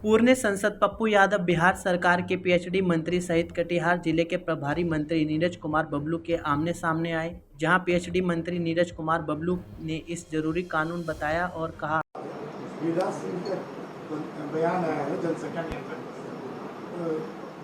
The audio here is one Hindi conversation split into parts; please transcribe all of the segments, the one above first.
पूर्ण सांसद पप्पू यादव बिहार सरकार के पीएचडी मंत्री सहित कटिहार जिले के प्रभारी मंत्री नीरज कुमार बबलू के आमने सामने आए, जहां पीएचडी मंत्री नीरज कुमार बबलू ने इस जरूरी कानून बताया और कहा। गिरिराज सिंह का बयान आया है जनसंख्या नियंत्रण,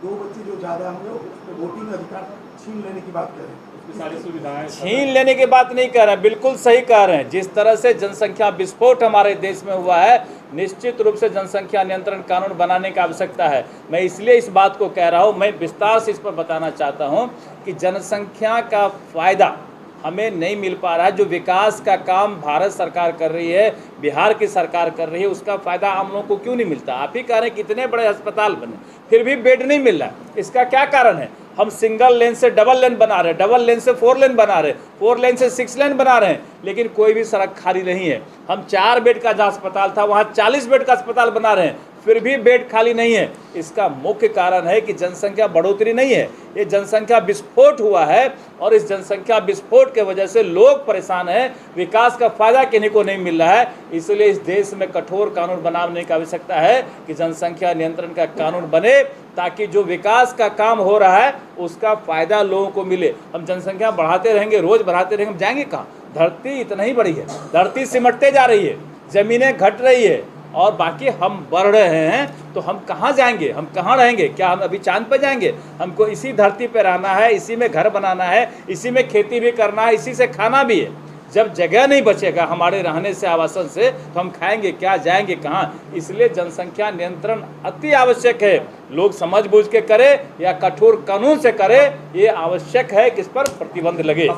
2 बच्चे जो ज़्यादा होंगे उसको वोटिंग अधिकार छीन लेने की बात कर रहे हैं। सारी सुविधाएं छीन लेने की बात नहीं कर रहे हैं, बिल्कुल सही कह रहे हैं। जिस तरह से जनसंख्या विस्फोट हमारे देश में हुआ है, निश्चित रूप से जनसंख्या नियंत्रण कानून बनाने की आवश्यकता है। मैं इसलिए इस बात को कह रहा हूं, मैं विस्तार से इस पर बताना चाहता हूं कि जनसंख्या का फायदा हमें नहीं मिल पा रहा है। जो विकास का काम भारत सरकार कर रही है, बिहार की सरकार कर रही है, उसका फायदा आम लोगों को क्यों नहीं मिलता? आप ही कह रहे हैं कितने बड़े अस्पताल बने, फिर भी बेड नहीं मिल रहा है। इसका क्या कारण है? हम सिंगल लेन से डबल लेन बना रहे हैं, डबल लेन से 4 लेन बना रहे हैं, 4 लेन से 6 लेन बना रहे हैं, लेकिन कोई भी सड़क खाली नहीं है। हम 4 बेड का जहाँ अस्पताल था वहाँ 40 बेड का अस्पताल बना रहे हैं, फिर भी बेड खाली नहीं है। इसका मुख्य कारण है कि जनसंख्या बढ़ोतरी नहीं है, ये जनसंख्या विस्फोट हुआ है और इस जनसंख्या विस्फोट के वजह से लोग परेशान हैं, विकास का फायदा किन्हीं को नहीं मिल रहा है। इसलिए इस देश में कठोर कानून बनाने की आवश्यकता है कि जनसंख्या नियंत्रण का कानून बने, ताकि जो विकास का काम हो रहा है उसका फायदा लोगों को मिले। हम जनसंख्या बढ़ाते रहेंगे, रोज बढ़ाते रहेंगे, हम जाएंगे कहाँ? धरती इतना ही बड़ी है, धरती सिमटते जा रही है, जमीनें घट रही है और बाकी हम बढ़ रहे हैं, तो हम कहाँ जाएंगे? हम कहाँ रहेंगे? क्या हम अभी चांद पर जाएंगे? हमको इसी धरती पर रहना है, इसी में घर बनाना है, इसी में खेती भी करना है, इसी से खाना भी है। जब जगह नहीं बचेगा हमारे रहने से, आवासन से, तो हम खाएंगे क्या, जाएंगे कहाँ? इसलिए जनसंख्या नियंत्रण अति आवश्यक है। लोग समझ बूझ के करे या कठोर कानून से करे, ये आवश्यक है कि इस पर प्रतिबंध लगे।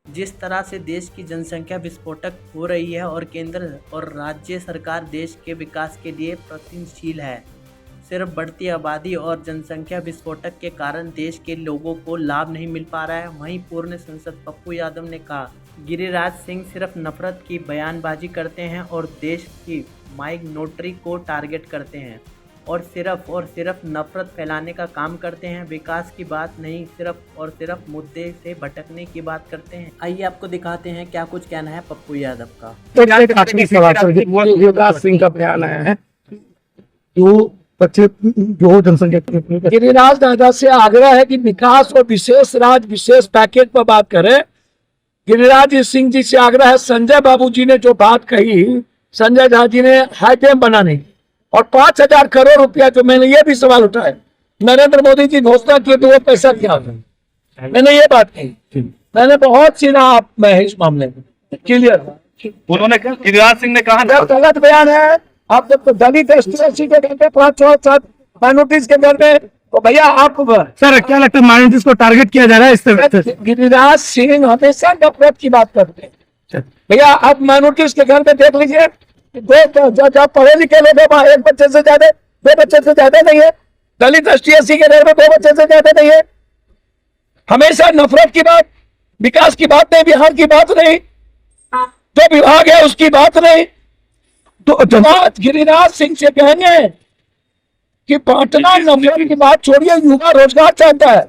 जिस तरह से देश की जनसंख्या विस्फोटक हो रही है और केंद्र और राज्य सरकार देश के विकास के लिए प्रयत्नशील है, सिर्फ बढ़ती आबादी और जनसंख्या विस्फोटक के कारण देश के लोगों को लाभ नहीं मिल पा रहा है। वहीं पूर्ण सांसद पप्पू यादव ने कहा, गिरिराज सिंह सिर्फ नफरत की बयानबाजी करते हैं और देश की माइनॉरिटी को टारगेट करते हैं और सिर्फ नफरत फैलाने का काम करते हैं। विकास की बात नहीं, सिर्फ और सिर्फ मुद्दे से भटकने की बात करते हैं। आइए आपको दिखाते हैं क्या कुछ कहना है पप्पू यादव का। गिरिराज सिंह का बयान आया है, जो जनसंख्या, गिरिराज दादा से आग्रह है कि विकास और विशेष राज्य विशेष पैकेज पर बात करें। गिरिराज सिंह जी से आग्रह है, संजय बाबू जी ने जो बात कही, संजय झा जी ने हाईवे बनाने की और 5,000 करोड़ रुपया, जो मैंने ये भी सवाल उठाया, नरेंद्र मोदी जी घोषणा की तो वो पैसा क्या होता? मैंने ये बात कही, मैंने बहुत सीधा आप में इस मामले में क्लियर। उन्होंने गिरिराज सिंह ने कहा गलत बयान है। आप जब दलित एसटी के घर पे 5-6 माइनॉरिटीज के घर में, तो भैया आप सर क्या लगता है माइनॉरिटीज को टारगेट किया जा रहा है इस तरह? गिरिराज सिंह हमेशा नफरत की बात करते हैं। भैया आप माइनॉरिटीज के घर में देख लीजिए, जो पढ़े लिखे लोग हैं वहाँ 1 बच्चे से ज्यादा, 2 बच्चे से ज्यादा नहीं है। दलित एसटी के घर में 2 बच्चे से ज्यादा नहीं है। हमेशा नफरत की बात, विकास की बात नहीं, बिहार की बात नहीं, जो विभाग है उसकी बात नहीं। तो बात गिरिराज सिंह से कहेंगे कि पाटना नफरत की बात छोड़िए, युवा रोजगार चाहता है।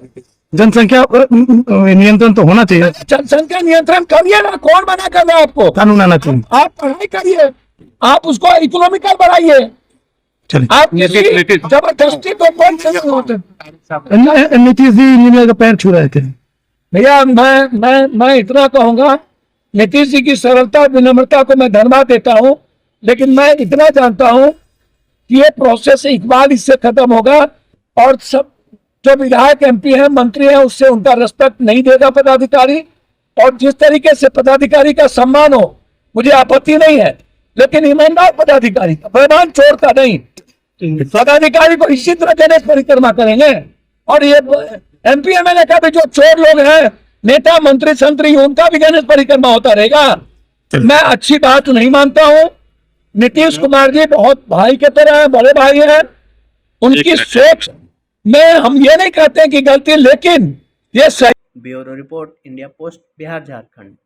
जनसंख्या नियंत्रण तो होना चाहिए। जनसंख्या नियंत्रण करिए ना, कौन मना कर रहा है आपको? कानून आना चाहिए। आप पढ़ाई करिए, आप उसको इकोनॉमिकल बढ़ाइए। आप जबरदस्ती तो कौन से नीतीश जी इंजीनियर का पैर छू रहे थे। भैया मैं इतना कहूंगा, नीतीश जी की सरलता और विनम्रता को मैं धन्यवाद देता हूं, लेकिन मैं इतना जानता हूं कि ये प्रोसेस इकबाल इससे खत्म होगा और सब जो विधायक एमपी हैं, मंत्री हैं, उससे उनका रिस्पेक्ट नहीं देगा पदाधिकारी। और जिस तरीके से पदाधिकारी का सम्मान हो, मुझे आपत्ति नहीं है, लेकिन ईमानदार पदाधिकारी का, बेईमान चोर का नहीं। पदाधिकारी को इसी तरह गणेश परिक्रमा करेंगे। और ये एमपी एमएलए का भी जो चोर लोग हैं, नेता मंत्री संतरी, उनका भी गणेश परिक्रमा होता रहेगा। मैं अच्छी बात नहीं मानता हूँ। नीतीश कुमार जी बहुत भाई के तरह हैं, बड़े भाई हैं, उनकी सोच में हम ये नहीं कहते कि गलती, लेकिन ये सही। Bureau report, India post, Bihar Jharkhand.